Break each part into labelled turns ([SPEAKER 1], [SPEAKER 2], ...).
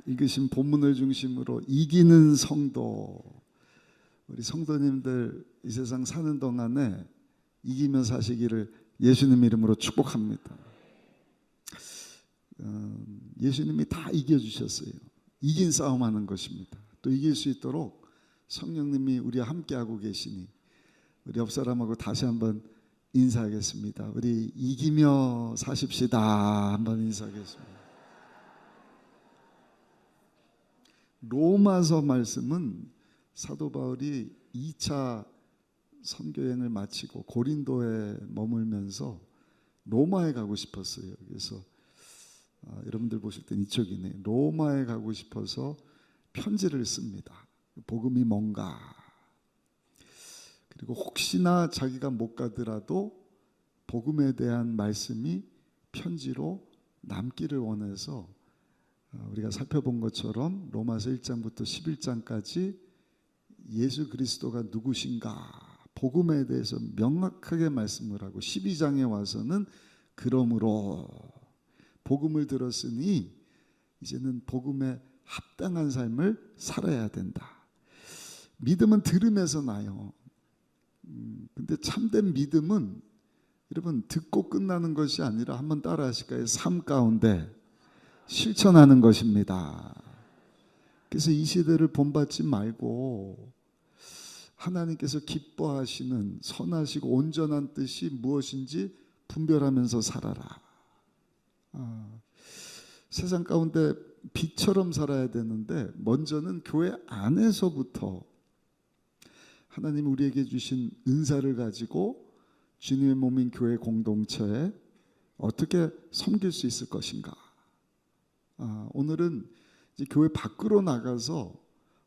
[SPEAKER 1] 읽으신 본문을 중심으로 이기는 성도, 우리 성도님들 이 세상 사는 동안에 이기며 사시기를 예수님 이름으로 축복합니다. 예수님이 다 이겨주셨어요. 이긴 싸움하는 것입니다. 또 이길 수 있도록 성령님이 우리와 함께하고 계시니 우리 옆 사람하고 다시 한번 인사하겠습니다. 우리 이기며 사십시다. 한번 인사하겠습니다. 로마서 말씀은 사도 바울이 2차 선교여행을 마치고 고린도에 머물면서 로마에 가고 싶었어요. 그래서 여러분들 보실 땐 이쪽이네. 로마에 가고 싶어서 편지를 씁니다. 복음이 뭔가. 그리고 혹시나 자기가 못 가더라도 복음에 대한 말씀이 편지로 남기를 원해서 우리가 살펴본 것처럼 로마서 1장부터 11장까지 예수 그리스도가 누구신가 복음에 대해서 명확하게 말씀을 하고 12장에 와서는 그러므로 복음을 들었으니 이제는 복음에 합당한 삶을 살아야 된다. 믿음은 들음에서 나요. 근데 참된 믿음은 여러분 듣고 끝나는 것이 아니라 한번 따라 하실까요? 삶 가운데 실천하는 것입니다. 그래서 이 시대를 본받지 말고 하나님께서 기뻐하시는 선하시고 온전한 뜻이 무엇인지 분별하면서 살아라. 세상 가운데 빛처럼 살아야 되는데 먼저는 교회 안에서부터 하나님이 우리에게 주신 은사를 가지고 주님의 몸인 교회 공동체에 어떻게 섬길 수 있을 것인가. 오늘은 이제 교회 밖으로 나가서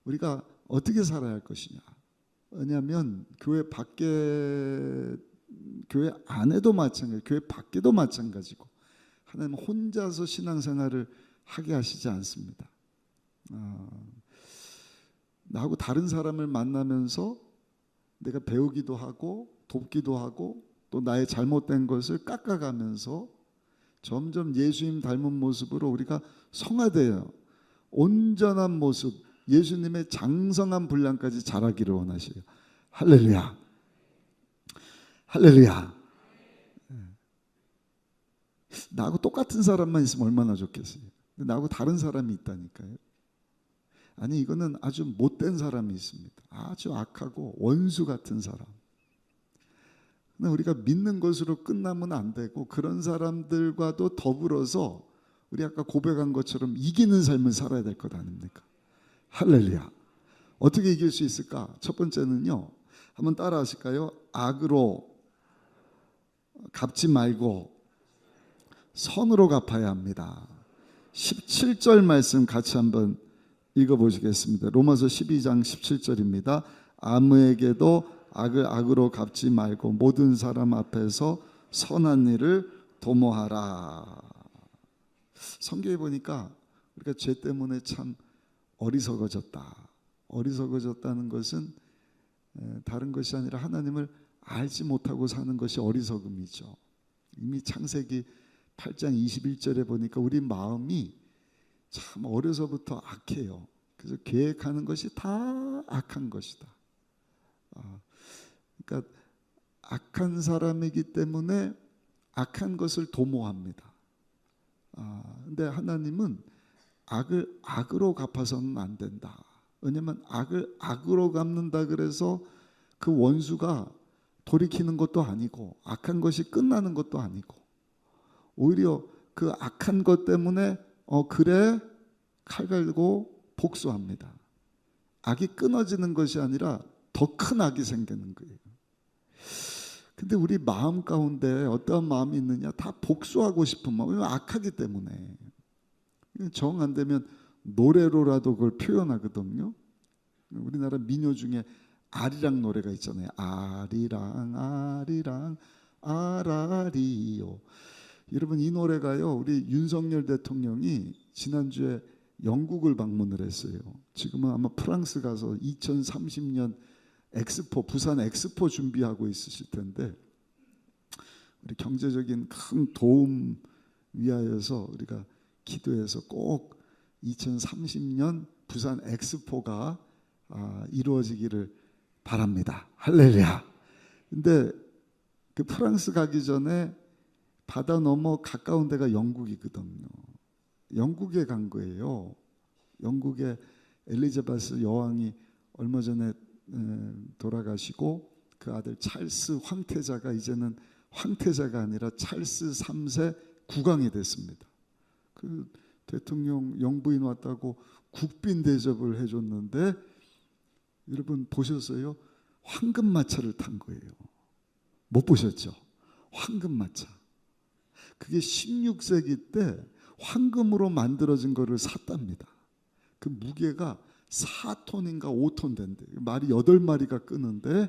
[SPEAKER 1] 우리가 어떻게 살아야 할 것이냐. 왜냐하면 교회 밖에, 교회 안에도 마찬가지, 교회 밖에도 마찬가지고 하나님은 혼자서 신앙생활을 하게 하시지 않습니다. 나하고 다른 사람을 만나면서 내가 배우기도 하고 돕기도 하고 또 나의 잘못된 것을 깎아가면서 점점 예수님 닮은 모습으로 우리가 성화되어 온전한 모습, 예수님의 장성한 분량까지 자라기를 원하셔요. 할렐루야. 할렐루야. 나하고 똑같은 사람만 있으면 얼마나 좋겠어요. 근데 나하고 다른 사람이 있다니까요. 아니 이거는 아주 못된 사람이 있습니다. 아주 악하고 원수 같은 사람. 근데 우리가 믿는 것으로 끝나면 안 되고 그런 사람들과도 더불어서 우리 아까 고백한 것처럼 이기는 삶을 살아야 될 것 아닙니까? 할렐루야. 어떻게 이길 수 있을까? 첫 번째는요. 한번 따라 하실까요? 악으로 갚지 말고 선으로 갚아야 합니다. 17절 말씀 같이 한번 읽어보시겠습니다. 로마서 12장 17절입니다. 아무에게도 악을 악으로 갚지 말고 모든 사람 앞에서 선한 일을 도모하라. 성경에 보니까 우리가 죄 때문에 참 어리석어졌다. 어리석어졌다는 것은 다른 것이 아니라 하나님을 알지 못하고 사는 것이 어리석음이죠. 이미 창세기 8장 21절에 보니까 우리 마음이 참 어려서부터 악해요. 그래서 계획하는 것이 다 악한 것이다. 그러니까 악한 사람이기 때문에 악한 것을 도모합니다. 근데 하나님은 악을 악으로 갚아서는 안 된다. 왜냐하면 악을 악으로 갚는다 그래서 그 원수가 돌이키는 것도 아니고 악한 것이 끝나는 것도 아니고 오히려 그 악한 것 때문에 그래 칼 갈고 복수합니다. 악이 끊어지는 것이 아니라 더 큰 악이 생기는 거예요. 근데 우리 마음 가운데 어떠한 마음이 있느냐? 다 복수하고 싶은 마음. 왜냐면 악하기 때문에. 정 안 되면 노래로라도 그걸 표현하거든요. 우리나라 민요 중에 아리랑 노래가 있잖아요. 아리랑 아리랑 아라리요. 여러분 이 노래가요. 우리 윤석열 대통령이 지난주에 영국을 방문을 했어요. 지금은 아마 프랑스 가서 2030년 엑스포, 부산 엑스포 준비하고 있으실 텐데 우리 경제적인 큰 도움 위하여서 우리가 기도해서 꼭 2030년 부산 엑스포가 이루어지기를 바랍니다. 할렐루야. 근데 그 프랑스 가기 전에 바다 넘어 가까운 데가 영국이거든요. 영국에 간 거예요. 영국의 엘리자베스 여왕이 얼마 전에 돌아가시고 그 아들 찰스 황태자가 이제는 황태자가 아니라 찰스 3세 국왕이 됐습니다. 그 대통령 영부인 왔다고 국빈 대접을 해줬는데 여러분 보셨어요? 황금마차를 탄 거예요. 못 보셨죠? 황금마차. 그게 16세기 때 황금으로 만들어진 거를 샀답니다. 그 무게가 4톤인가 5톤 된대. 말이 8마리가 끄는데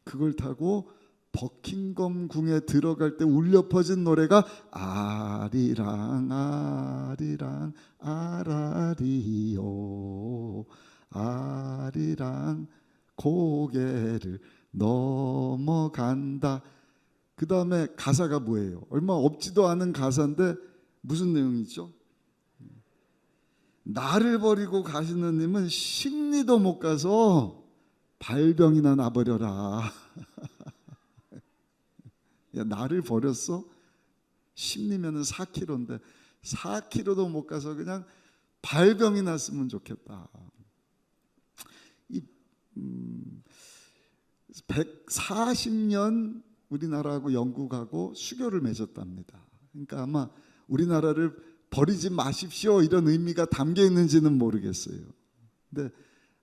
[SPEAKER 1] 그걸 타고 버킹엄 궁에 들어갈 때 울려 퍼진 노래가 아리랑 아리랑 아라리요 아리랑 고개를 넘어간다. 그 다음에 가사가 뭐예요? 얼마 없지도 않은 가사인데 무슨 내용이죠? 나를 버리고 가시는 님은 십리도 못 가서 발병이나 나버려라. 야, 나를 버렸어? 십리면은 4km인데 4km도 못 가서 그냥 발병이 났으면 좋겠다. 이 140년 우리나라하고 영국하고 수교를 맺었답니다. 그러니까 아마 우리나라를 버리지 마십시오 이런 의미가 담겨 있는지는 모르겠어요. 근데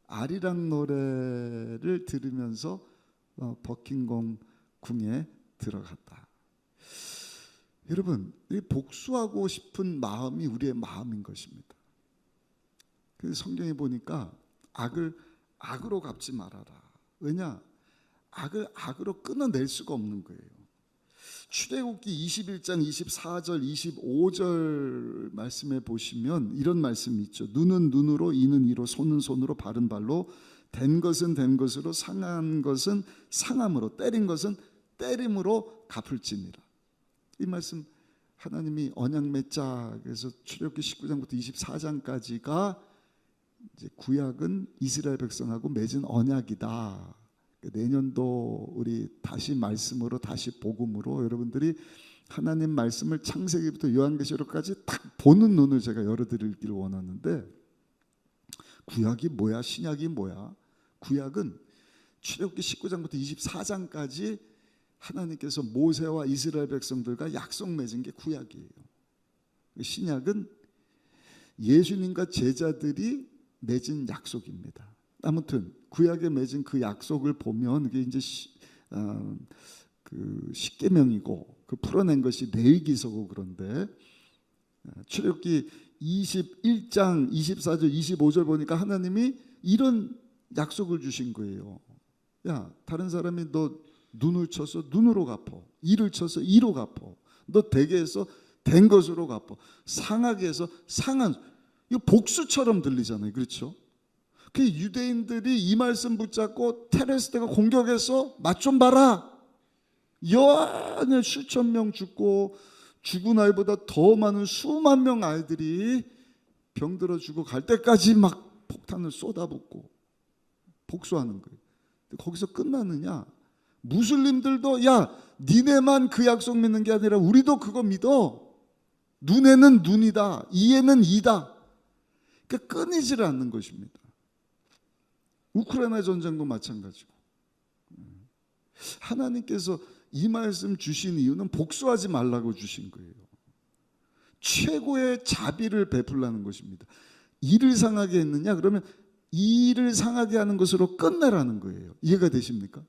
[SPEAKER 1] 아리랑 노래를 들으면서 버킹엄 궁에 들어갔다. 여러분, 복수하고 싶은 마음이 우리의 마음인 것입니다. 그래서 성경에 보니까 악을 악으로 갚지 말아라. 왜냐? 악을 악으로 끊어낼 수가 없는 거예요. 출애굽기 21장 24절 25절 말씀에 보시면 이런 말씀이 있죠. 눈은 눈으로 이는 이로 손은 손으로 발은 발로 된 것은 된 것으로 상한 것은 상함으로 때린 것은 때림으로 갚을지니라. 이 말씀 하나님이 언약 맺자 그래서 출애굽기 19장부터 24장까지가 이제 구약은 이스라엘 백성하고 맺은 언약이다. 내년도 우리 다시 말씀으로 다시 복음으로 여러분들이 하나님 말씀을 창세기부터 요한계시록까지 딱 보는 눈을 제가 열어드리기를 원하는데 구약이 뭐야 신약이 뭐야? 구약은 출애굽기 19장부터 24장까지 하나님께서 모세와 이스라엘 백성들과 약속 맺은 게 구약이에요. 신약은 예수님과 제자들이 맺은 약속입니다. 아무튼 구약에 맺은 그 약속을 보면 그게 이제 그 십계명이고 그 풀어낸 것이 레위기서고 그런데 출애굽기 21장 24절 25절 보니까 하나님이 이런 약속을 주신 거예요. 야 다른 사람이 너 눈을 쳐서 눈으로 갚어, 이를 쳐서 이로 갚어, 너 되게 해서 된 것으로 갚어, 상하게 해서 상한. 이거 복수처럼 들리잖아요. 그렇죠? 그 유대인들이 이 말씀 붙잡고 테레스테가 공격해서 맛 좀 봐라. 여한의 수천 명 죽고 죽은 아이보다 더 많은 수만 명 아이들이 병들어 죽고 갈 때까지 막 폭탄을 쏟아붓고 복수하는 거예요. 거기서 끝나느냐? 무슬림들도 야 니네만 그 약속 믿는 게 아니라 우리도 그거 믿어. 눈에는 눈이다, 이에는 이다. 그러니까 끊이질 않는 것입니다. 우크라이나 전쟁도 마찬가지고 하나님께서 이 말씀 주신 이유는 복수하지 말라고 주신 거예요. 최고의 자비를 베풀라는 것입니다. 이를 상하게 했느냐? 그러면 이를 상하게 하는 것으로 끝내라는 거예요. 이해가 되십니까?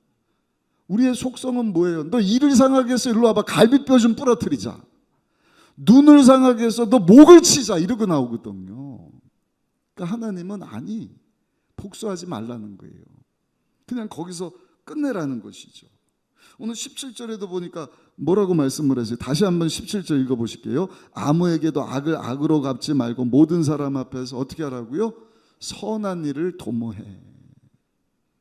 [SPEAKER 1] 우리의 속성은 뭐예요? 너 이를 상하게 해서 일로 와봐. 갈비뼈 좀 부러뜨리자. 눈을 상하게 해서 너 목을 치자. 이러고 나오거든요. 그러니까 하나님은 아니 복수하지 말라는 거예요. 그냥 거기서 끝내라는 것이죠. 오늘 17절에도 보니까 뭐라고 말씀을 하세요? 다시 한번 17절 읽어보실게요. 아무에게도 악을 악으로 갚지 말고 모든 사람 앞에서 어떻게 하라고요? 선한 일을 도모해.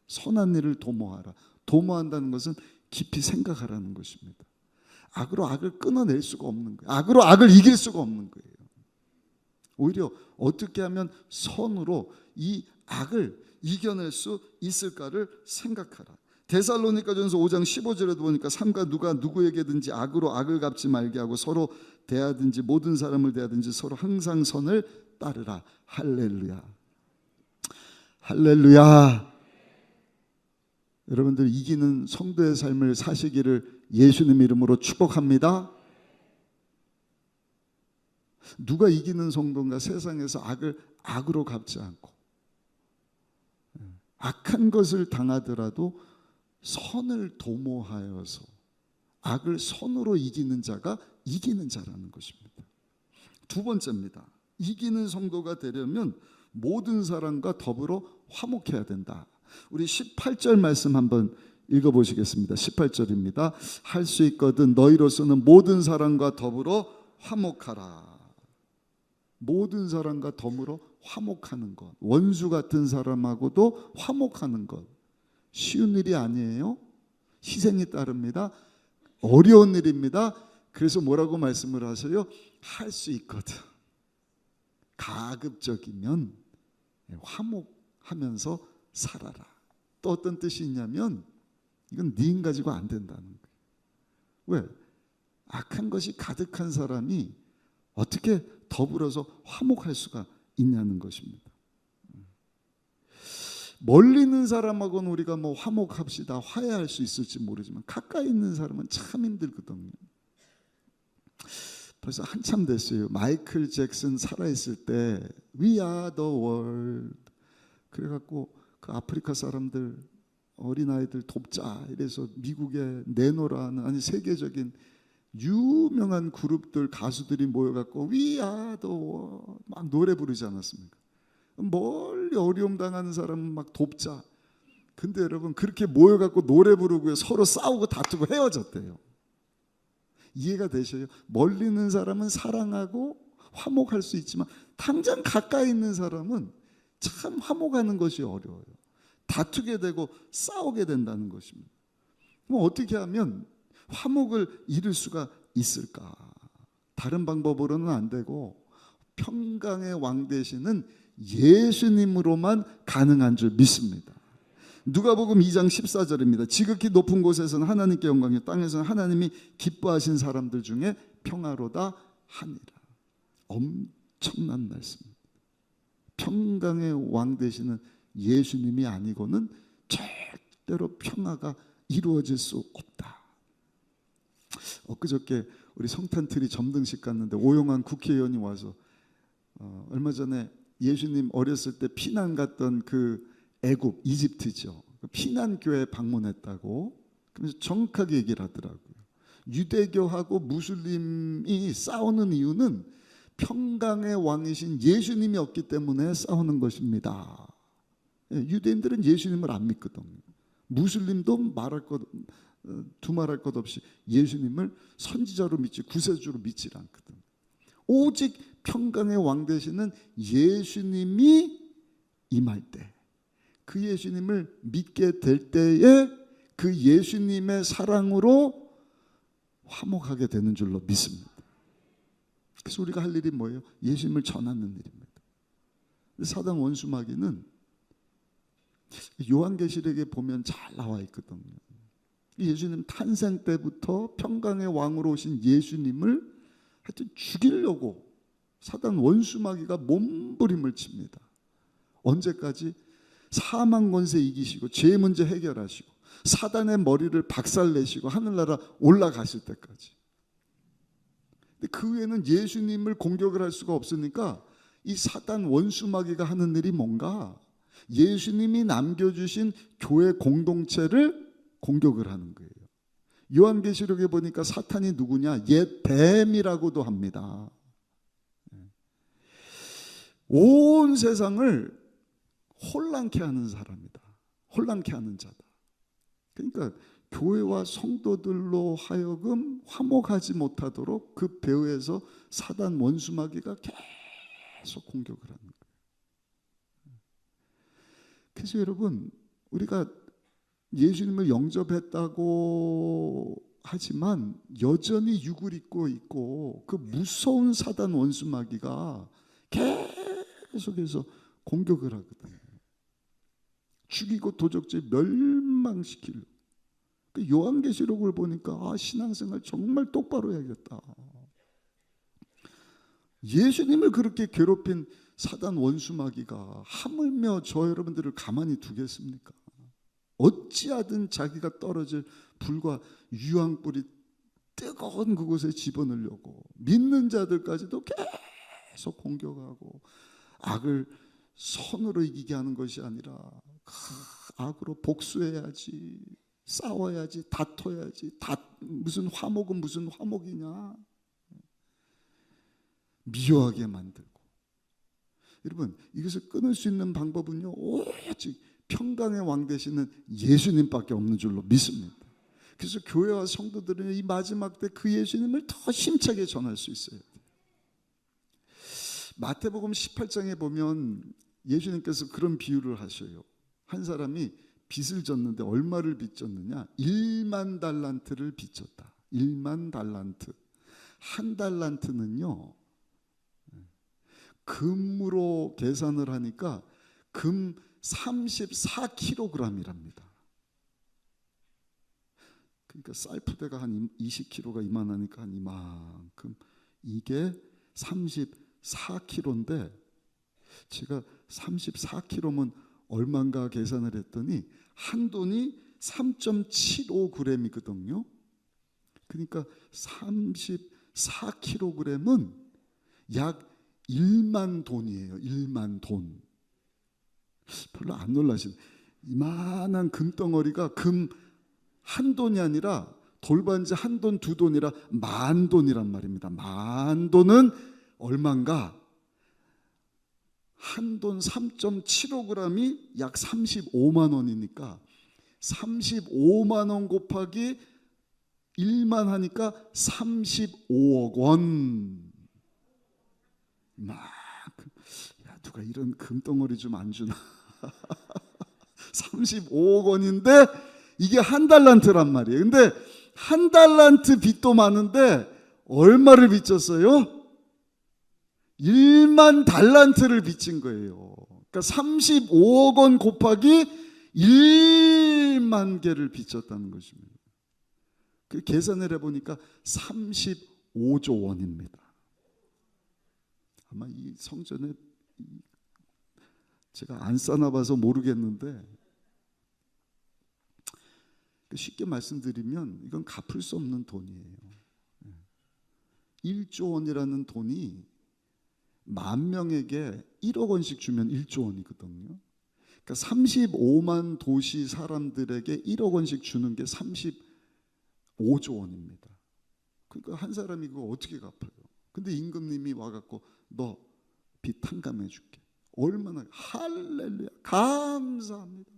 [SPEAKER 1] 선한 일을 도모하라. 도모한다는 것은 깊이 생각하라는 것입니다. 악으로 악을 끊어낼 수가 없는 거예요. 악으로 악을 이길 수가 없는 거예요. 오히려 어떻게 하면 선으로 이 악을 이겨낼 수 있을까를 생각하라. 데살로니가전서 5장 15절에도 보니까 삼가 누가 누구에게든지 악으로 악을 갚지 말게 하고 서로 대하든지 모든 사람을 대하든지 서로 항상 선을 따르라. 할렐루야. 할렐루야. 여러분들 이기는 성도의 삶을 사시기를 예수님 이름으로 축복합니다. 누가 이기는 성도인가? 세상에서 악을 악으로 갚지 않고 악한 것을 당하더라도 선을 도모하여서 악을 선으로 이기는 자가 이기는 자라는 것입니다. 두 번째입니다. 이기는 성도가 되려면 모든 사람과 더불어 화목해야 된다. 우리 18절 말씀 한번 읽어보시겠습니다. 18절입니다. 할 수 있거든 너희로서는 모든 사람과 더불어 화목하라. 모든 사람과 더불어 화목하는 것, 원수 같은 사람하고도 화목하는 것 쉬운 일이 아니에요. 희생이 따릅니다. 어려운 일입니다. 그래서 뭐라고 말씀을 하세요? 할 수 있거든. 가급적이면 화목하면서 살아라. 또 어떤 뜻이 있냐면 이건 네 힘 가지고 안 된다는 거예요. 왜? 악한 것이 가득한 사람이 어떻게 더불어서 화목할 수가 있냐는 것입니다. 멀리 있는 사람하고는 우리가 뭐 화목합시다, 화해할 수 있을지 모르지만 가까이 있는 사람은 참 힘들거든요. 벌써 한참 됐어요. 마이클 잭슨 살아있을 때 We are the world 그래갖고 그 아프리카 사람들 어린아이들 돕자 이래서 미국에 내노라는 아니 세계적인 유명한 그룹들 가수들이 모여갖고 We are the world 막 노래 부르지 않았습니까? 멀리 어려움 당하는 사람은 막 돕자. 근데 여러분 그렇게 모여갖고 노래 부르고 서로 싸우고 다투고 헤어졌대요. 이해가 되셔요? 멀리 있는 사람은 사랑하고 화목할 수 있지만 당장 가까이 있는 사람은 참 화목하는 것이 어려워요. 다투게 되고 싸우게 된다는 것입니다. 그럼 어떻게 하면 화목을 이룰 수가 있을까? 다른 방법으로는 안 되고 평강의 왕 되시는 예수님으로만 가능한 줄 믿습니다. 누가복음 2장 14절입니다. 지극히 높은 곳에서는 하나님께 영광이요 땅에서는 하나님이 기뻐하신 사람들 중에 평화로다 하니라. 엄청난 말씀입니다. 평강의 왕 되시는 예수님이 아니고는 절대로 평화가 이루어질 수 없다. 엊그저께 우리 성탄트리 점등식 갔는데 오용환 국회의원이 와서 얼마 전에 예수님 어렸을 때 피난 갔던 그 애굽 이집트죠. 피난교회 방문했다고 그래서 정확하게 얘기를 하더라고요. 유대교하고 무슬림이 싸우는 이유는 평강의 왕이신 예수님이 없기 때문에 싸우는 것입니다. 유대인들은 예수님을 안 믿거든요. 무슬림도 두말할 것 없이 예수님을 선지자로 믿지 구세주로 믿지 않거든. 오직 평강의 왕 되시는 예수님이 임할 때 그 예수님을 믿게 될 때에 그 예수님의 사랑으로 화목하게 되는 줄로 믿습니다. 그래서 우리가 할 일이 뭐예요? 예수님을 전하는 일입니다. 사단 원수마귀는 요한계시록에 보면 잘 나와 있거든요. 예수님 탄생 때부터 평강의 왕으로 오신 예수님을 하여튼 죽이려고 사단 원수마귀가 몸부림을 칩니다. 언제까지? 사망 권세 이기시고 죄 문제 해결하시고 사단의 머리를 박살내시고 하늘나라 올라가실 때까지. 근데 그 외에는 예수님을 공격을 할 수가 없으니까 이 사단 원수마귀가 하는 일이 뭔가 예수님이 남겨주신 교회 공동체를 공격을 하는 거예요. 요한계시록에 보니까 사탄이 누구냐? 옛 뱀이라고도 합니다. 온 세상을 혼란케 하는 사람이다. 혼란케 하는 자다. 그러니까 교회와 성도들로 하여금 화목하지 못하도록 그 배후에서 사단 원수마귀가 계속 공격을 하는 거예요. 그래서 여러분 우리가 예수님을 영접했다고 하지만 여전히 육을 입고 있고 그 무서운 사단 원수마귀가 계속해서 공격을 하거든요. 죽이고 도적질 멸망시키려고. 요한계시록을 보니까 신앙생활 정말 똑바로 해야겠다. 예수님을 그렇게 괴롭힌 사단 원수마귀가 하물며 저 여러분들을 가만히 두겠습니까? 어찌하든 자기가 떨어질 불과 유황불이 뜨거운 그곳에 집어넣으려고 믿는 자들까지도 계속 공격하고 악을 선으로 이기게 하는 것이 아니라 악으로 복수해야지, 싸워야지, 다퉈야지. 무슨 화목은 무슨 화목이냐, 미워하게 만들고. 여러분, 이것을 끊을 수 있는 방법은요, 오직 평강의 왕 되시는 예수님밖에 없는 줄로 믿습니다. 그래서 교회와 성도들은 이 마지막 때 그 예수님을 더 힘차게 전할 수 있어요. 마태복음 18장에 보면 예수님께서 그런 비유를 하셔요. 한 사람이 빚을 졌는데 얼마를 빚졌느냐? 1만 달란트를 빚졌다. 1만 달란트. 한 달란트는요, 금으로 계산을 하니까 금 34kg이랍니다. 그러니까 쌀푸대가 한 20kg가 이만하니까 한 이만큼. 이게 34kg인데 제가 34kg면 얼마인가 계산을 했더니 한 돈이 3.75g이거든요. 그러니까 34kg은 약 1만 돈이에요. 1만 돈. 별로 안 놀라시네. 이만한 금덩어리가 금 한 돈이 아니라 돌반지 한 돈, 두 돈이라 만 돈이란 말입니다. 만 돈은 얼마인가? 한 돈 3.75g이 약 35만 원이니까 35만 원 곱하기 1만 하니까 35억 원. 야, 누가 이런 금덩어리 좀 안 주나? 35억 원인데 이게 한 달란트란 말이에요. 근데 한 달란트 빚도 많은데 얼마를 빚졌어요? 1만 달란트를 빚진 거예요. 그러니까 35억 원 곱하기 1만 개를 빚졌다는 것입니다. 그 계산을 해보니까 35조 원입니다. 아마 이 성전에 제가 안 싸나봐서 모르겠는데, 쉽게 말씀드리면 이건 갚을 수 없는 돈이에요. 1조 원이라는 돈이 만 명에게 1억 원씩 주면 1조 원이거든요. 그러니까 35만 도시 사람들에게 1억 원씩 주는 게 35조 원입니다. 그러니까 한 사람이 그거 어떻게 갚아요? 근데 임금님이 와갖고 너 빚 탕감해 줄게. 얼마나 할렐루야, 감사합니다.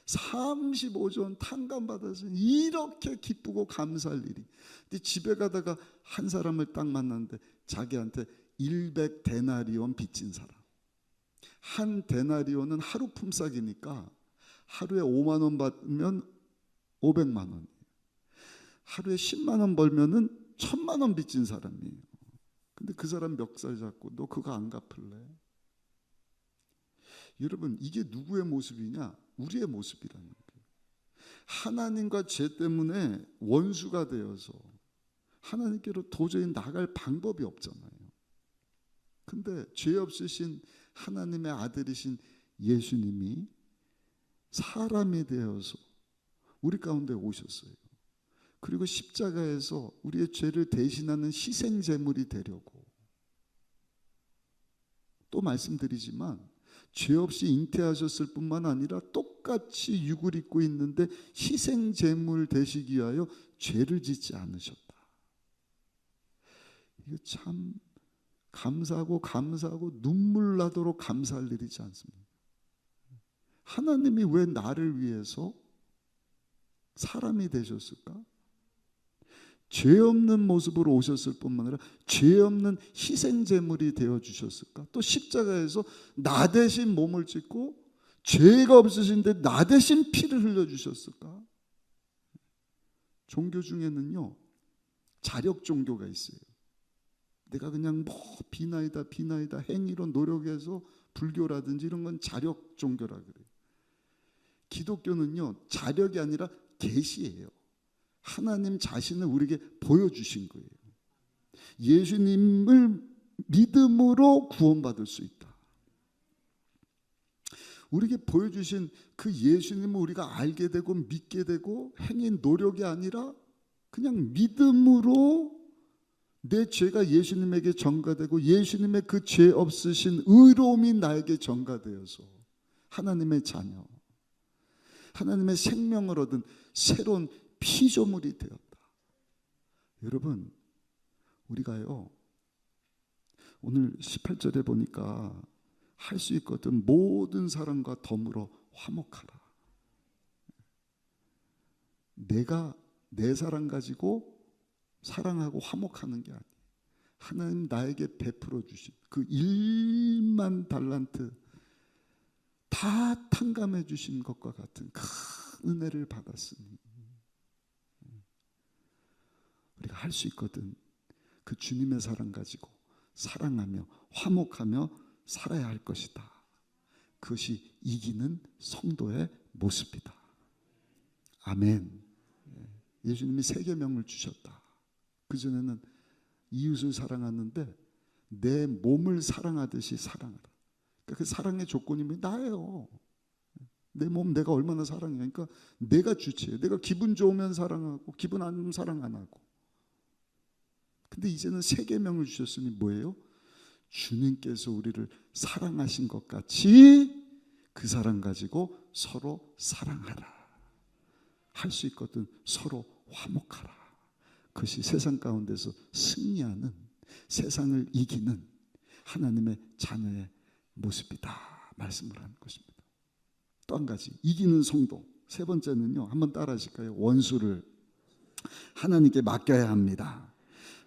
[SPEAKER 1] 35조 원 탕감받아서 이렇게 기쁘고 감사할 일이. 근데 집에 가다가 한 사람을 딱 만났는데 자기한테 100데나리온 빚진 사람. 한 데나리온은 하루 품삯이니까 하루에 5만 원 받으면 500만 원이에요. 하루에 10만 원 벌면은 1000만 원 빚진 사람이에요. 근데 그 사람 멱살 잡고 너 그거 안 갚을래? 여러분, 이게 누구의 모습이냐? 우리의 모습이라는 거예요. 하나님과 죄 때문에 원수가 되어서 하나님께로 도저히 나갈 방법이 없잖아요. 근데 죄 없으신 하나님의 아들이신 예수님이 사람이 되어서 우리 가운데 오셨어요. 그리고 십자가에서 우리의 죄를 대신하는 희생 제물이 되려고. 또 말씀드리지만 죄 없이 잉태하셨을 뿐만 아니라 똑같이 육을 입고 있는데 희생 제물 되시기 위하여 죄를 짓지 않으셨다. 이거 참 감사하고 눈물 나도록 감사할 일이지 않습니까? 하나님이 왜 나를 위해서 사람이 되셨을까? 죄 없는 모습으로 오셨을 뿐만 아니라 죄 없는 희생 제물이 되어 주셨을까? 또 십자가에서 나 대신 몸을 찢고 죄가 없으신데 나 대신 피를 흘려 주셨을까? 종교 중에는요, 자력 종교가 있어요. 내가 그냥 뭐 비나이다 행위로 노력해서 불교라든지 이런 건 자력 종교라 그래요. 기독교는요, 자력이 아니라 계시예요. 하나님 자신을 우리에게 보여주신 거예요. 예수님을 믿음으로 구원받을 수 있다. 우리에게 보여주신 그 예수님을 우리가 알게 되고 믿게 되고 행위 노력이 아니라 그냥 믿음으로 내 죄가 예수님에게 전가되고 예수님의 그 죄 없으신 의로움이 나에게 전가되어서 하나님의 자녀, 하나님의 생명을 얻은 새로운 피조물이 되었다. 여러분, 우리가요 오늘 18절에 보니까 할 수 있거든. 모든 사람과 더불어 화목하라. 내가 내 사랑 가지고 사랑하고 화목하는 게 아니에요. 하나님 나에게 베풀어 주신 그 1만 달란트 다 탕감해 주신 것과 같은 큰 은혜를 받았으니 우리가 할 수 있거든. 그 주님의 사랑 가지고 사랑하며 화목하며 살아야 할 것이다. 그것이 이기는 성도의 모습이다. 아멘. 예수님이 세 계명을 주셨다. 그전에는 이웃을 사랑하는데 내 몸을 사랑하듯이 사랑하라. 그러니까 그 사랑의 조건이 나예요. 내 몸 내가 얼마나 사랑해. 그러니까 내가 주체예요. 내가 기분 좋으면 사랑하고 기분 안 좋으면 사랑 안 하고. 근데 이제는 세 계명을 주셨으니 뭐예요? 주님께서 우리를 사랑하신 것 같이 그 사랑 가지고 서로 사랑하라. 할 수 있거든. 서로 화목하라. 그것이 세상 가운데서 승리하는, 세상을 이기는 하나님의 자녀의 모습이다 말씀을 하는 것입니다. 또 한 가지, 이기는 성도. 세 번째는요, 한번 따라 하실까요? 원수를 하나님께 맡겨야 합니다.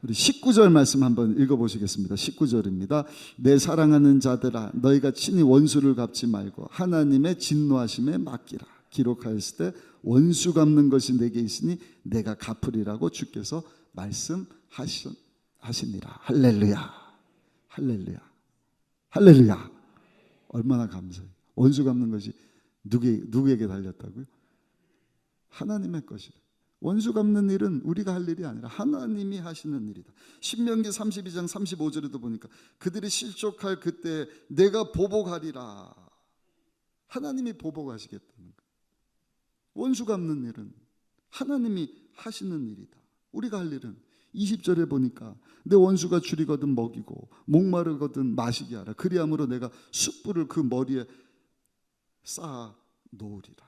[SPEAKER 1] 우리 19절 말씀 한번 읽어보시겠습니다. 19절입니다. 내 사랑하는 자들아, 너희가 친히 원수를 갚지 말고 하나님의 진노하심에 맡기라. 기록하였을 때 원수 갚는 것이 내게 있으니 내가 갚으리라고 주께서 말씀하시니라. 할렐루야, 할렐루야, 할렐루야. 얼마나 감사해요. 원수 갚는 것이 누구에게 달렸다고요? 하나님의 것이래. 원수 갚는 일은 우리가 할 일이 아니라 하나님이 하시는 일이다. 신명기 32장 35절에도 보니까 그들이 실족할 그때 내가 보복하리라. 하나님이 보복하시겠다는 거예요. 원수 갚는 일은 하나님이 하시는 일이다. 우리가 할 일은 20절에 보니까 내 원수가 줄이거든 먹이고 목마르거든 마시게 하라. 그리함으로 내가 숯불을 그 머리에 쌓아 놓으리라.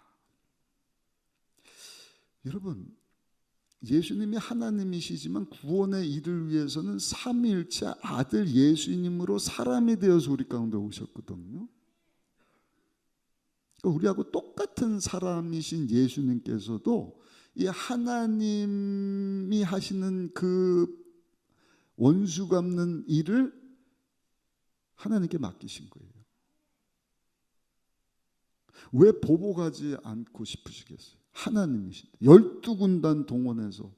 [SPEAKER 1] 여러분, 예수님이 하나님이시지만 구원의 일을 위해서는 삼위일체 아들 예수님으로 사람이 되어서 우리 가운데 오셨거든요. 우리하고 똑같은 사람이신 예수님께서도 이 하나님이 하시는 그 원수 갚는 일을 하나님께 맡기신 거예요. 왜 보복하지 않고 싶으시겠어요? 하나님이신데 12군단 동원해서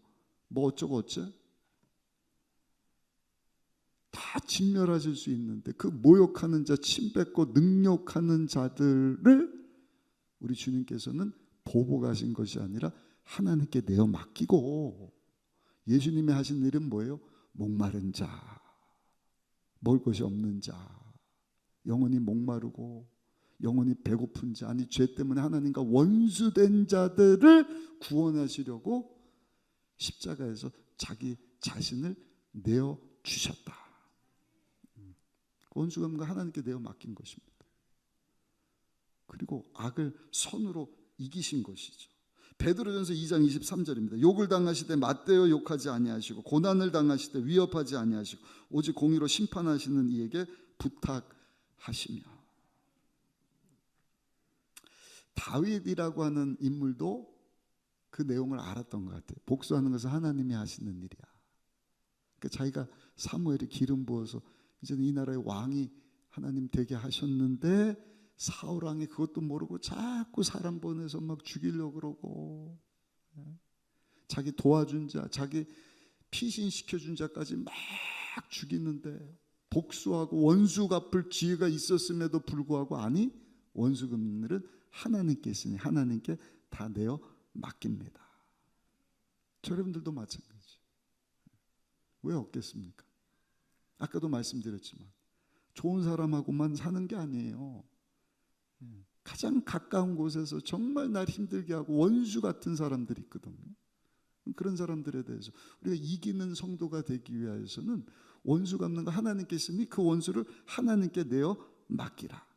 [SPEAKER 1] 뭐 어쩌고 어째 다 진멸하실 수 있는데 그 모욕하는 자, 침뱉고 능욕하는 자들을 우리 주님께서는 보복하신 것이 아니라 하나님께 내어 맡기고, 예수님이 하신 일은 뭐예요? 목마른 자, 먹을 것이 없는 자, 영원히 목마르고 영원히 배고픈 자, 아니 죄 때문에 하나님과 원수된 자들을 구원하시려고 십자가에서 자기 자신을 내어 주셨다. 원수감과 하나님께 내어 맡긴 것입니다. 그리고 악을 선으로 이기신 것이죠. 베드로전서 2장 23절입니다. 욕을 당하시되 맞대어 욕하지 아니하시고 고난을 당하시되 위협하지 아니하시고 오직 공의로 심판하시는 이에게 부탁하시며. 다윗이라고 하는 인물도 그 내용을 알았던 것 같아요. 복수하는 것은 하나님이 하시는 일이야. 그러니까 자기가 사무엘이 기름 부어서 이제는 이 나라의 왕이 하나님 되게 하셨는데 사울 왕이 그것도 모르고 자꾸 사람 보내서 막 죽이려고 그러고, 자기 도와준 자, 자기 피신시켜준 자까지 막 죽이는데 복수하고 원수 갚을 기회가 있었음에도 불구하고 아니, 원수 갚는 일은 하나님께 있으니 하나님께 다 내어 맡깁니다. 여러분들도 마찬가지. 왜 없겠습니까? 아까도 말씀드렸지만 좋은 사람하고만 사는 게 아니에요. 가장 가까운 곳에서 정말 날 힘들게 하고 원수 같은 사람들이 있거든요. 그런 사람들에 대해서 우리가 이기는 성도가 되기 위해서는 원수 갚는 거 하나님께 있으니 그 원수를 하나님께 내어 맡기라.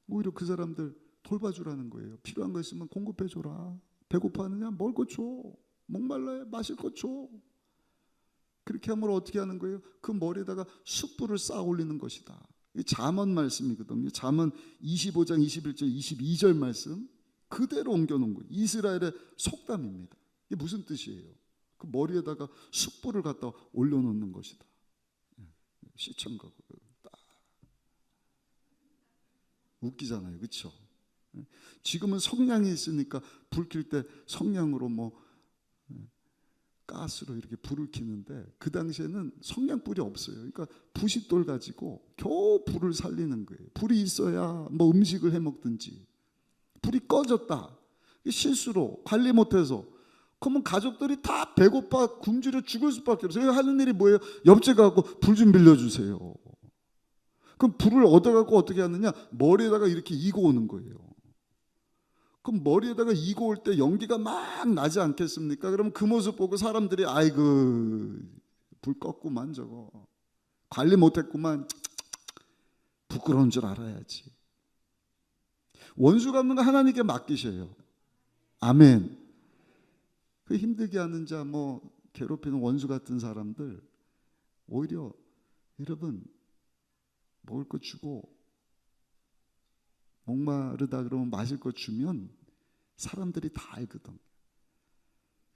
[SPEAKER 1] 오히려 그 사람들 돌봐주라는 거예요. 필요한 거 있으면 공급해줘라. 배고파하느냐? 먹을 거 줘. 목말라야? 마실 거 줘. 그렇게 하면 어떻게 하는 거예요? 그 머리에다가 숯불을 쌓아 올리는 것이다. 잠언 말씀이거든요. 잠언 25장 21절 22절 말씀 그대로 옮겨놓은 거예요. 이스라엘의 속담입니다. 이게 무슨 뜻이에요? 그 머리에다가 숯불을 갖다 올려놓는 것이다. 시청각 웃기잖아요, 그렇죠? 지금은 성냥이 있으니까 불 켤 때 성냥으로 가스로 이렇게 불을 켜는데 그 당시에는 성냥불이 없어요. 그러니까 부싯돌 가지고 겨우 불을 살리는 거예요. 불이 있어야 음식을 해 먹든지. 불이 꺼졌다. 실수로 관리 못해서 그러면 가족들이 다 배고파 굶주려 죽을 수밖에 없어요. 하는 일이 뭐예요? 옆집 가고 불 좀 빌려주세요. 그럼 불을 얻어갖고 어떻게 하느냐? 머리에다가 이렇게 이고 오는 거예요. 그럼 머리에다가 이고 올 때 연기가 막 나지 않겠습니까? 그럼 그 모습 보고 사람들이 아이고 불 껐구만 저거 관리 못했구만 부끄러운 줄 알아야지. 원수 갚는 거 하나님께 맡기셔요. 아멘. 그 힘들게 하는 자 괴롭히는 원수 같은 사람들 오히려 여러분 먹을 거 주고 목마르다 그러면 마실 거 주면 사람들이 다 알거든.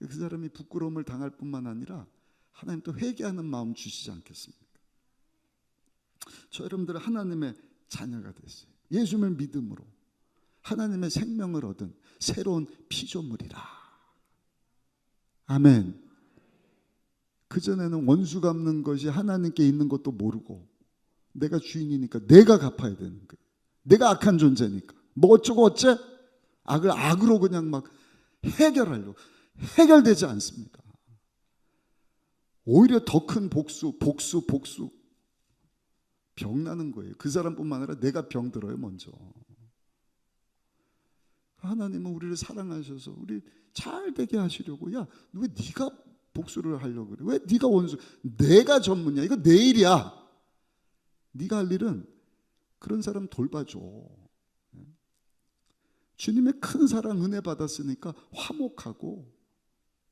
[SPEAKER 1] 그 사람이 부끄러움을 당할 뿐만 아니라 하나님 또 회개하는 마음 주시지 않겠습니까? 저 여러분들은 하나님의 자녀가 됐어요. 예수님을 믿음으로 하나님의 생명을 얻은 새로운 피조물이라. 아멘. 그전에는 원수 갚는 것이 하나님께 있는 것도 모르고 내가 주인이니까 내가 갚아야 되는 거예요. 내가 악한 존재니까 어쩌고 어째 악을 악으로 그냥 막 해결하려고 해결되지 않습니다. 오히려 더 큰 복수 병 나는 거예요. 그 사람뿐만 아니라 내가 병 들어요 먼저. 하나님은 우리를 사랑하셔서 우리 잘 되게 하시려고 야, 왜 네가 복수를 하려고 그래? 왜 네가 원수? 내가 전문이야. 이거 내 일이야. 네가 할 일은 그런 사람 돌봐줘. 주님의 큰 사랑 은혜 받았으니까 화목하고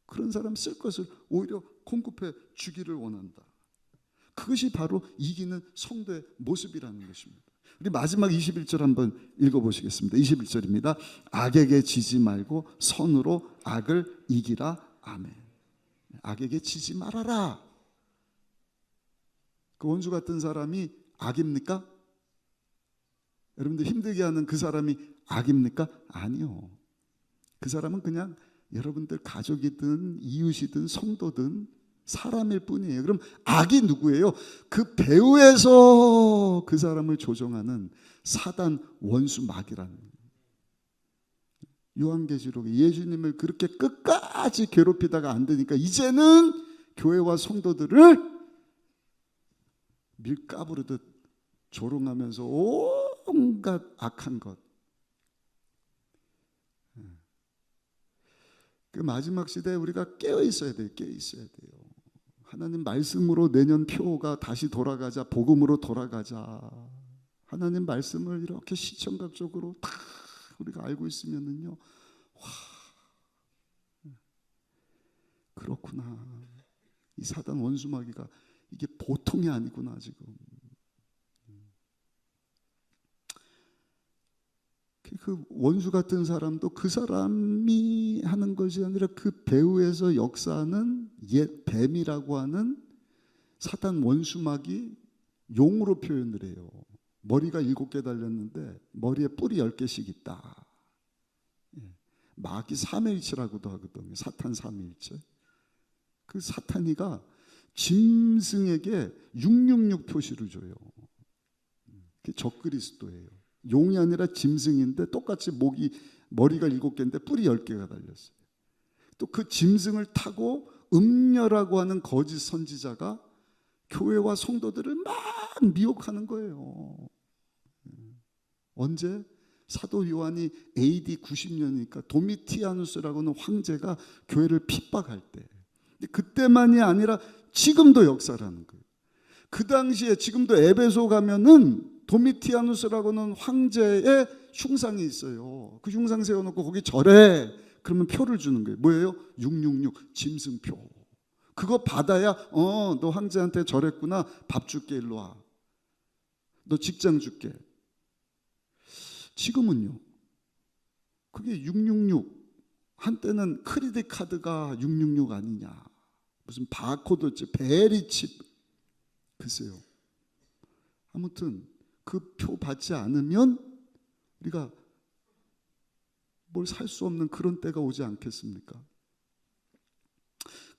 [SPEAKER 1] 그런 사람 쓸 것을 오히려 공급해 주기를 원한다. 그것이 바로 이기는 성도의 모습이라는 것입니다. 우리 마지막 21절 한번 읽어보시겠습니다. 21절입니다. 악에게 지지 말고 선으로 악을 이기라. 아멘. 악에게 지지 말아라. 그 원수 같은 사람이 악입니까? 여러분들 힘들게 하는 그 사람이 악입니까? 아니요. 그 사람은 그냥 여러분들 가족이든 이웃이든 성도든 사람일 뿐이에요. 그럼 악이 누구예요? 그 배후에서 그 사람을 조종하는 사단 원수 마귀라는 거예요. 요한계시록에 예수님을 그렇게 끝까지 괴롭히다가 안 되니까 이제는 교회와 성도들을 밀가부르듯 조롱하면서 온갖 악한 것. 그 마지막 시대에 우리가 깨어 있어야 돼요. 깨어 있어야 돼요. 하나님 말씀으로 내년 표가 다시 돌아가자. 복음으로 돌아가자. 하나님 말씀을 이렇게 시청각적으로 다 우리가 알고 있으면은요. 와, 그렇구나. 이 사단 원수마귀가 이게 보통이 아니구나 지금. 그 원수 같은 사람도 그 사람이 하는 것이 아니라 그 배후에서 역사하는 옛 뱀이라고 하는 사단 원수마귀 용으로 표현을 해요. 머리가 7개 달렸는데 머리에 뿔이 10개씩 있다. 마귀 삼위일체라고도 하거든요. 사탄 삼위일체. 그 사탄이가 짐승에게 666 표시를 줘요. 그게 적그리스도예요. 용이 아니라 짐승인데 똑같이 머리가 7개인데 뿔이 10개가 달렸어요. 또 그 짐승을 타고 음녀라고 하는 거짓 선지자가 교회와 성도들을 막 미혹하는 거예요. 언제? 사도 요한이 AD 90년이니까 도미티아누스라고 하는 황제가 교회를 핍박할 때. 그때만이 아니라 지금도 역사라는 거예요. 그 당시에 지금도 에베소 가면은 도미티아누스라고 하는 황제의 흉상이 있어요. 그 흉상 세워놓고 거기 절해. 그러면 표를 주는 거예요. 뭐예요? 666 짐승표. 그거 받아야 너 황제한테 절했구나. 밥 줄게, 일로 와. 너 직장 줄게. 지금은요. 그게 666. 한때는 크레딧 카드가 666 아니냐. 무슨 바코드지, 베리칩. 글쎄요. 아무튼 그 표 받지 않으면 우리가 뭘 살 수 없는 그런 때가 오지 않겠습니까?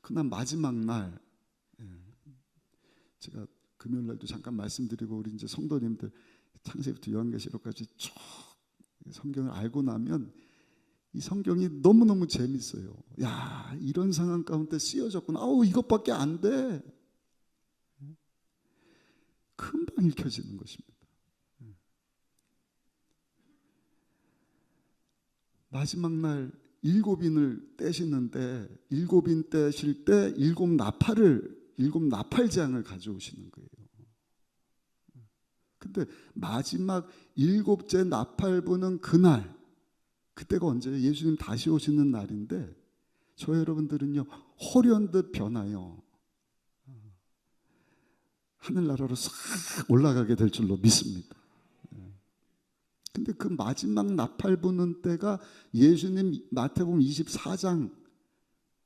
[SPEAKER 1] 그러나 마지막 날, 제가 금요일 날도 잠깐 말씀드리고 우리 이제 성도님들 창세기부터 요한계시록까지 쭉 성경을 알고 나면 이 성경이 너무너무 재밌어요. 야, 이런 상황 가운데 쓰여졌구나. 이것밖에 안 돼. 금방 읽혀지는 것입니다. 마지막 날 7인을 떼시는데 7인 떼실 때 7나팔장을 가져오시는 거예요. 근데 마지막 7째 나팔 부는 그날, 그때가 언제예요? 예수님 다시 오시는 날인데 저 여러분들은요 호련듯 변하여 하늘나라로 싹 올라가게 될 줄로 믿습니다. 근데 그 마지막 나팔 부는 때가 예수님 마태복음 24장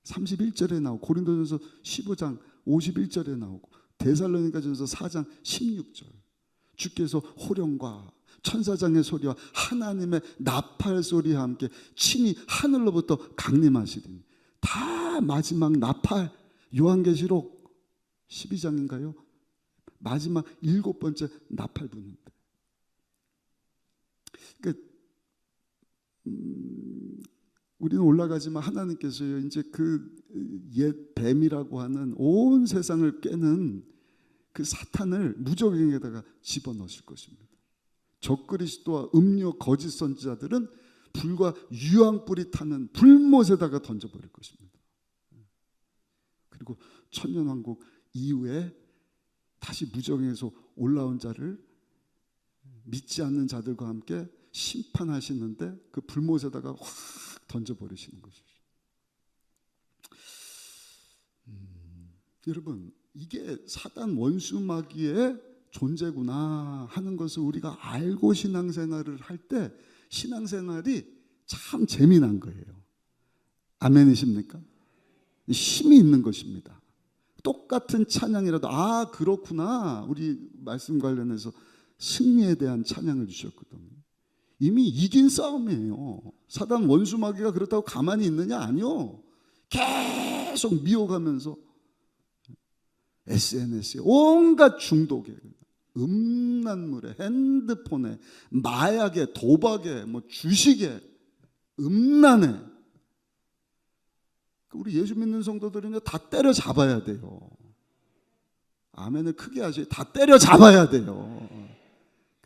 [SPEAKER 1] 31절에 나오고 고린도전서 15장 51절에 나오고 데살로니가전서 4장 16절. 주께서 호령과 천사장의 소리와 하나님의 나팔 소리와 함께 친히 하늘로부터 강림하시리니. 다 마지막 나팔. 요한계시록 12장인가요? 마지막 7번째 나팔 부는데. 그러니까 우리는 올라가지만 하나님께서요 이제 그 옛 뱀이라고 하는 온 세상을 깨는 그 사탄을 무저갱에다가 집어넣으실 것입니다. 적그리스도와 음료 거짓 선지자들은 불과 유황불이 타는 불못에다가 던져버릴 것입니다. 그리고 천년왕국 이후에 다시 무저갱에서 올라온 자를 믿지 않는 자들과 함께 심판하시는데 그 불못에다가 확 던져버리시는 것이죠. 여러분, 이게 사단 원수 마귀의 존재구나 하는 것을 우리가 알고 신앙생활을 할 때 신앙생활이 참 재미난 거예요. 아멘이십니까? 힘이 있는 것입니다. 똑같은 찬양이라도 그렇구나. 우리 말씀 관련해서 승리에 대한 찬양을 주셨거든요. 이미 이긴 싸움이에요. 사단 원수 마귀가 그렇다고 가만히 있느냐? 아니요. 계속 미워가면서 SNS에 온갖 중독에, 음란물에, 핸드폰에, 마약에, 도박에, 주식에, 음란에. 우리 예수 믿는 성도들은 다 때려 잡아야 돼요. 아멘을 크게 하셔야 다 때려 잡아야 돼요.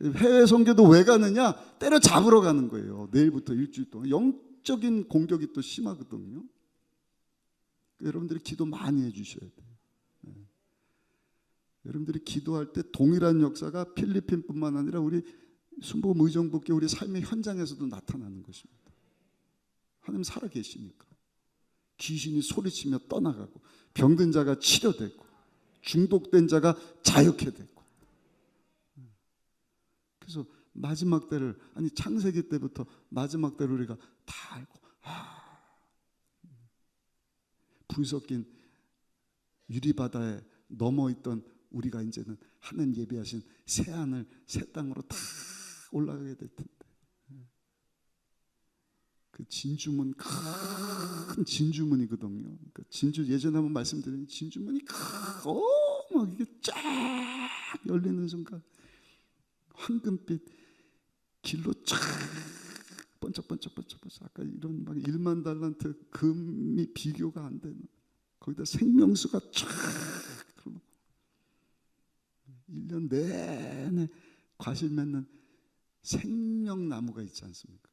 [SPEAKER 1] 해외 선교도 왜 가느냐? 때려 잡으러 가는 거예요. 내일부터 일주일 동안 영적인 공격이 또 심하거든요. 여러분들이 기도 많이 해주셔야 돼요. 여러분들이 기도할 때 동일한 역사가 필리핀뿐만 아니라 우리 순복음 의정부교 우리 삶의 현장에서도 나타나는 것입니다. 하나님 살아 계시니까 귀신이 소리치며 떠나가고 병든 자가 치료되고 중독된 자가 자유케 되고. 그래서 마지막 때를 창세기 때부터 마지막 때를 우리가 다 알고 불 섞인 유리바다에 넘어있던 우리가 이제는 하나님 예비하신 새 하늘 새 땅으로 다 올라가게 될 텐데 그 진주문, 큰 진주문이거든요. 그 진주 예전에 한번 말씀드린 진주문이 막 이게 쫙 열리는 순간 황금빛 길로 쫙 번쩍번쩍 아까 이런 막 1만 달란트 금이 비교가 안 되는, 거기다 생명수가 쫙 흘러 1년 내내 과실 맺는 생명나무가 있지 않습니까?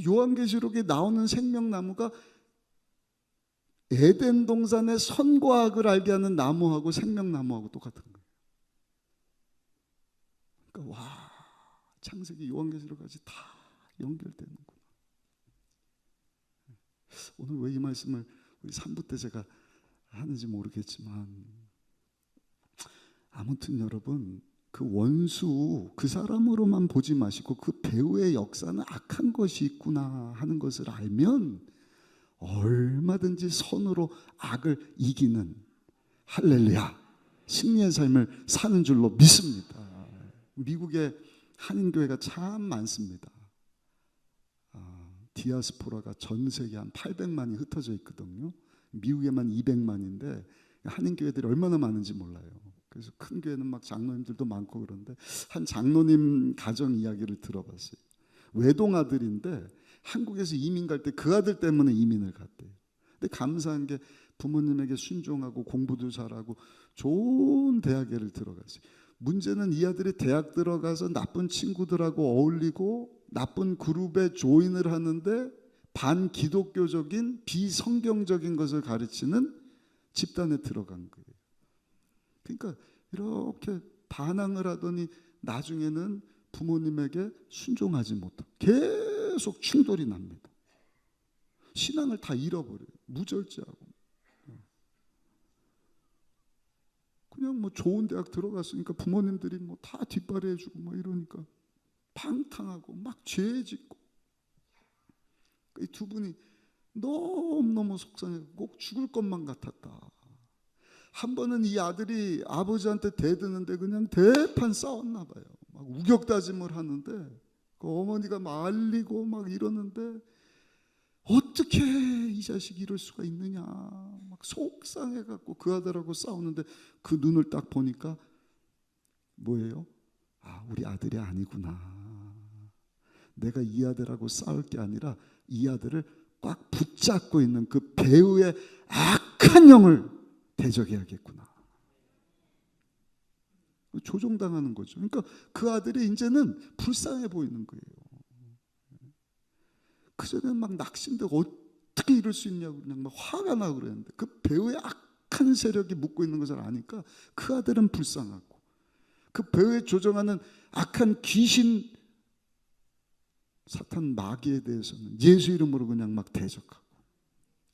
[SPEAKER 1] 요한계시록에 나오는 생명나무가 에덴 동산의 선과 악을 알게 하는 나무하고 생명나무하고 똑같은 거예요. 그러니까 와, 창세기 요한계시록까지 다 연결되는구나. 오늘 왜 이 말씀을 우리 3부 때 제가 하는지 모르겠지만, 아무튼 여러분, 그 원수, 그 사람으로만 보지 마시고 그 배우의 역사는 악한 것이 있구나 하는 것을 알면 얼마든지 선으로 악을 이기는, 할렐루야, 승리의 삶을 사는 줄로 믿습니다. 미국에 한인교회가 참 많습니다. 디아스포라가 전 세계 한 800만이 흩어져 있거든요. 미국에만 200만인데 한인교회들이 얼마나 많은지 몰라요. 그래서 큰 교회는 막 장로님들도 많고 그런데, 한 장로님 가정 이야기를 들어봤어요. 외동아들인데 한국에서 이민 갈 때 그 아들 때문에 이민을 갔대요. 근데 감사한 게 부모님에게 순종하고 공부도 잘하고 좋은 대학에를 들어갔어요. 문제는 이 아들이 대학 들어가서 나쁜 친구들하고 어울리고 나쁜 그룹에 조인을 하는데 반기독교적인 비성경적인 것을 가르치는 집단에 들어간 거예요. 그러니까 이렇게 반항을 하더니 나중에는 부모님에게 순종하지 못하고 계속 충돌이 납니다. 신앙을 다 잃어버려요. 무절제하고. 그냥 뭐 좋은 대학 들어갔으니까 부모님들이 뭐 다 뒷발이 해주고 막 이러니까 방탕하고 막 죄 짓고. 이 두 분이 너무너무 속상해서 꼭 죽을 것만 같았다. 한 번은 이 아들이 아버지한테 대드는데 그냥 대판 싸웠나 봐요. 막 우격다짐을 하는데 그 어머니가 말리고 막 이러는데 어떻게 이 자식이 이럴 수가 있느냐 막 속상해갖고 그 아들하고 싸우는데 그 눈을 딱 보니까 뭐예요? 아, 우리 아들이 아니구나. 내가 이 아들하고 싸울 게 아니라 이 아들을 꽉 붙잡고 있는 그 배우의 악한 영을 대적해야겠구나. 조종당하는 거죠. 그러니까 그 아들이 이제는 불쌍해 보이는 거예요. 그전에는 막 낙심되고 어떻게 이럴 수 있냐고 그냥 막 화가 나고 그랬는데 그 배우의 악한 세력이 묶고 있는 것을 아니까 그 아들은 불쌍하고, 그 배우에 조종하는 악한 귀신 사탄 마귀에 대해서는 예수 이름으로 그냥 막 대적하고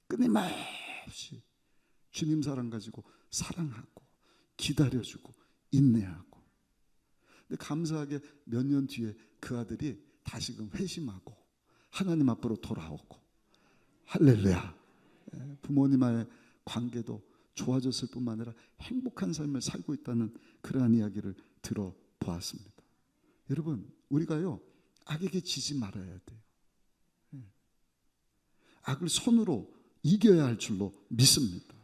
[SPEAKER 1] 끊임없이 주님 사랑 가지고 사랑하고 기다려주고 인내하고. 근데 감사하게 몇 년 뒤에 그 아들이 다시금 회심하고 하나님 앞으로 돌아오고, 할렐루야, 부모님과의 관계도 좋아졌을 뿐만 아니라 행복한 삶을 살고 있다는 그러한 이야기를 들어보았습니다. 여러분, 우리가요 악에게 지지 말아야 돼요. 악을 손으로 이겨야 할 줄로 믿습니다.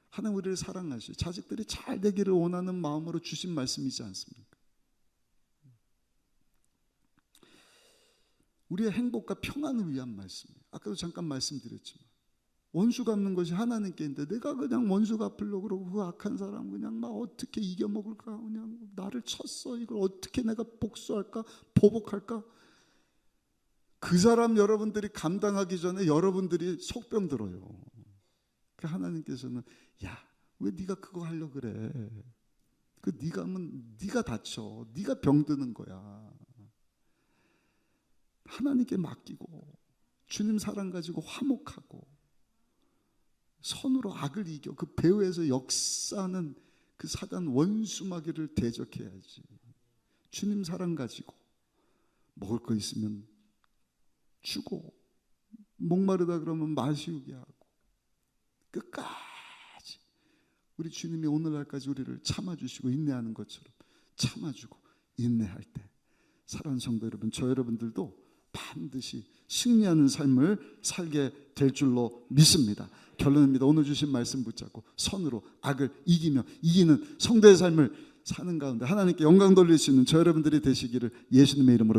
[SPEAKER 1] 하나님 우리를 사랑하시, 자식들이 잘 되기를 원하는 마음으로 주신 말씀이지 않습니까? 우리의 행복과 평안을 위한 말씀이에요. 아까도 잠깐 말씀드렸지만 원수 갚는 것이 하나님께 있는데 내가 그냥 원수 갚으려고 그러고 그 악한 사람 그냥 막 어떻게 이겨먹을까, 그냥 나를 쳤어, 이걸 어떻게 내가 복수할까, 보복할까. 그 사람 여러분들이 감당하기 전에 여러분들이 속병 들어요. 하나님께서는 야, 왜 네가 그거 하려고 그래? 그 네가 하면 네가 다쳐, 네가 병드는 거야. 하나님께 맡기고 주님 사랑 가지고 화목하고 선으로 악을 이겨 그 배후에서 역사하는 그 사단 원수 마귀를 대적해야지. 주님 사랑 가지고 먹을 거 있으면 주고 목마르다 그러면 마시우게 하고 끝까지 우리 주님이 오늘날까지 우리를 참아주시고 인내하는 것처럼 참아주고 인내할 때, 사랑하는 성도 여러분, 저 여러분들도 반드시 승리하는 삶을 살게 될 줄로 믿습니다. 결론입니다. 오늘 주신 말씀 붙잡고 선으로 악을 이기며 이기는 성도의 삶을 사는 가운데 하나님께 영광 돌릴 수 있는 저 여러분들이 되시기를 예수님의 이름으로